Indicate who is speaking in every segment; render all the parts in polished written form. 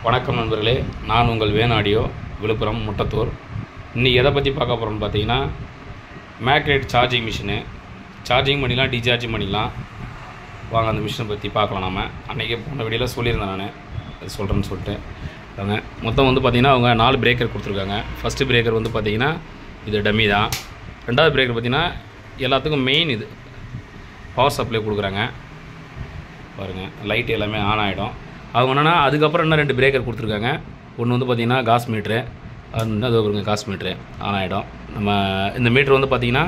Speaker 1: வணக்கம் நண்பர்களே, நான் உங்கள் வேன் ஆடியோ, விழுப்புரம் முட்டத்தூர். இன்றைக்கி எதை பற்றி பார்க்க போகிறோம்னு பார்த்தீங்கன்னா, மேக்னெட் சார்ஜிங் மிஷினு. சார்ஜிங் பண்ணிக்கலாம், டிசார்ஜிங் பண்ணிக்கலாம். வாங்க அந்த மிஷினை பற்றி பார்க்கலாம். நம்ம அன்றைக்கி போன வீடியோவில் சொல்லியிருந்தேன், நான் அது சொல்கிறேன்னு சொல்லிட்டு வாங்க. மொத்தம் வந்து பார்த்திங்கன்னா அவங்க 4 பிரேக்கர் கொடுத்துருக்காங்க. ஃபஸ்ட்டு பிரேக்கர் வந்து பார்த்திங்கன்னா இது டம்மி தான். ரெண்டாவது பிரேக்கர் பார்த்திங்கன்னா எல்லாத்துக்கும் மெயின் இது பவர் சப்ளை கொடுக்குறாங்க. பாருங்கள், லைட் எல்லாமே ஆன் ஆகிடும். அவங்க என்னென்னா அதுக்கப்புறம் இன்னும் 2 பிரேக்கர் கொடுத்துருக்காங்க. ஒன்று வந்து பார்த்திங்கன்னா காஸ் மீட்ரு, அது ஒரு காஸ் மீட்ரு ஆன் ஆகிடும். நம்ம இந்த மீட்ரு வந்து பார்த்திங்கன்னா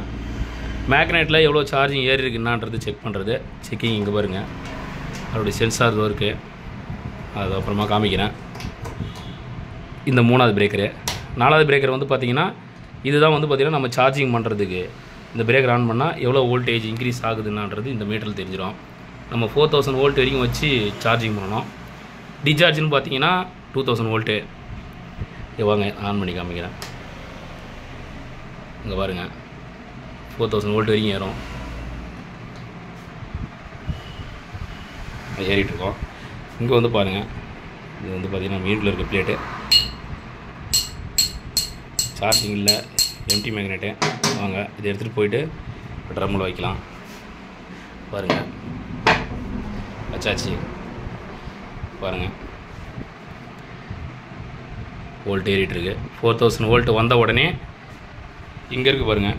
Speaker 1: மேக்னெட்டில் எவ்வளோ சார்ஜிங் ஏறி இருக்குன்னான்றது செக் பண்ணுறது. செக்கிங் இங்கே பாருங்கள், அதோடைய சென்சார் இருக்குது, அது அப்புறமா காமிக்கிறேன். இந்த 3வது பிரேக்கரு. 4வது பிரேக்கர் வந்து பார்த்திங்கன்னா இதுதான் வந்து பார்த்திங்கன்னா நம்ம சார்ஜிங் பண்ணுறதுக்கு இந்த பிரேக்கர் ஆன் பண்ணால் எவ்வளோ வோல்டேஜ் இன்க்ரீஸ் ஆகுதுன்றது இந்த மீட்டரில் தெரிஞ்சிடும். நம்ம 4000 வோல்ட் வரைக்கும் வச்சு சார்ஜிங் பண்ணணும். டிசார்ஜ்னு பார்த்தீங்கன்னா 2000 வோல்ட்டு. வாங்க ஆன் பண்ணி காமிக்கிறேன். இங்கே பாருங்கள், 4000 வோல்ட் வரைக்கும் ஏறும். ஏறிட்டுருக்கோம். இங்கே வந்து பாருங்கள், இது வந்து பார்த்திங்கன்னா மீட்டரில் இருக்க பிளேட்டு. சார்ஜிங் இல்லை, எம்டி மேக்னெட்டு. வாங்க இதை எடுத்துகிட்டு போயிட்டு ட்ரம்மில் வைக்கலாம். பாருங்கள், வச்சாச்சு. பாருங்கள், வோல்ட் ஏறிட்டுருக்கு. 4000 வோல்ட் வந்த உடனே இங்கே இருக்குது பாருங்கள்,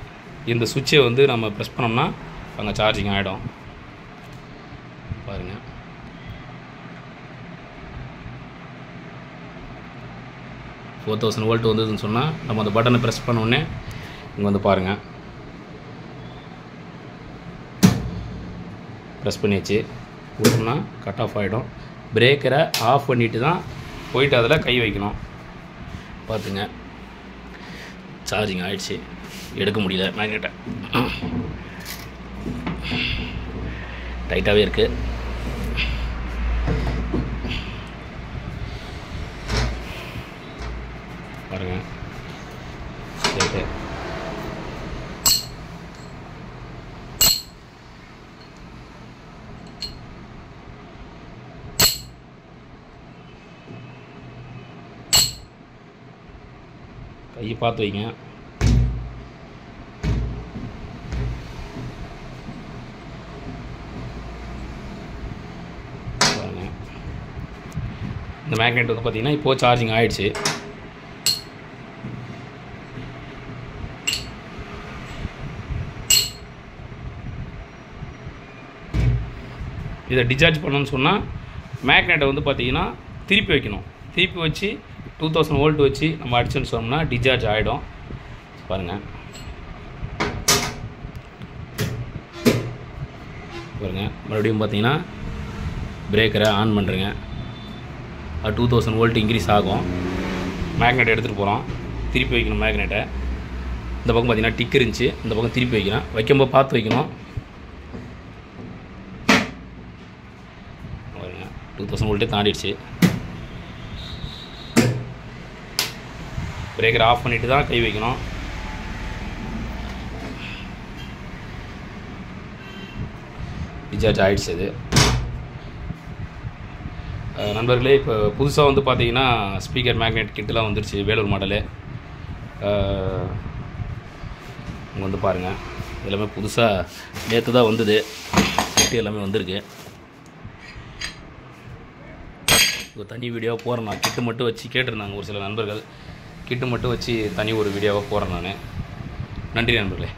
Speaker 1: இந்த சுவிட்சை வந்து நம்ம ப்ரெஸ் பண்ணோம்னா அங்கே சார்ஜிங் ஆகிடும். பாருங்கள், $4000 வோல்ட் வந்ததுன்னு சொன்னால் நம்ம அந்த பட்டனை ப்ரெஸ் பண்ணோடனே இங்கே வந்து பாருங்கள், ப்ரெஸ் பண்ணியாச்சு. விட்டோம்னா கட் ஆஃப் ஆகிடும். பிரேக்கரை ஆஃப் பண்ணிவிட்டு தான் போயிட்டு அதில் கை வைக்கணும். பார்த்துங்க, சார்ஜிங் ஆகிடுச்சு. எடுக்க முடியல, மேக்னெட்டை டைட்டாகவே இருக்குது. பாருங்கள், சரி, கையை பார்த்து வைங்க. இந்த மேக்னெட் வந்து பார்த்திங்கன்னா இப்போது சார்ஜிங் ஆகிடுச்சு. இதை டிசார்ஜ் பண்ணணும்னு சொன்னால் மேக்னெட்டை வந்து பார்த்திங்கன்னா திருப்பி வைக்கணும். திருப்பி வச்சு 2000 வோல்ட் வச்சு நம்ம அடிச்சுன்னு சொன்னோம்னா டிசார்ஜ் ஆகிடும். பாருங்கள், மறுபடியும் பார்த்தீங்கன்னா பிரேக்கரை ஆன் பண்ணுறேங்க. அது 2000 வோல்ட் இன்க்ரீஸ் ஆகும். மேக்னெட் எடுத்துகிட்டு போகிறோம், திருப்பி வைக்கணும். மேக்னெட்டை இந்த பக்கம் பார்த்தீங்கன்னா டிக் இருந்துச்சு, இந்த பக்கம் திருப்பி வைக்கணும். வைக்கும்போது பார்த்து வைக்கணும். 2000 வோல்ட்டே தாண்டிடுச்சு. பிரேக்கரை ஆஃப் பண்ணிவிட்டு தான் கை வைக்கணும். டிசார்ஜ் ஆகிடுச்சு. அது நண்பர்களே, இப்போ புதுசாக வந்து பார்த்தீங்கன்னா ஸ்பீக்கர் மேக்னெட் கிட்டெலாம் வந்துருச்சு, வேலூர் மாடலு. இங்கே வந்து பாருங்கள், எல்லாமே புதுசாக நேற்று தான் வந்தது. கிட்டு எல்லாமே வந்திருக்கு. ஒரு தனி வீடியோவாக போகிறேன் நான். கிட்டு மட்டும் வச்சு கேட்டிருந்தாங்க ஒரு சில நண்பர்கள், கிட்டு மட்டும் வச்சு தனி ஒரு வீடியோவாக போகிறேன் நான். நன்றி நண்பர்களே.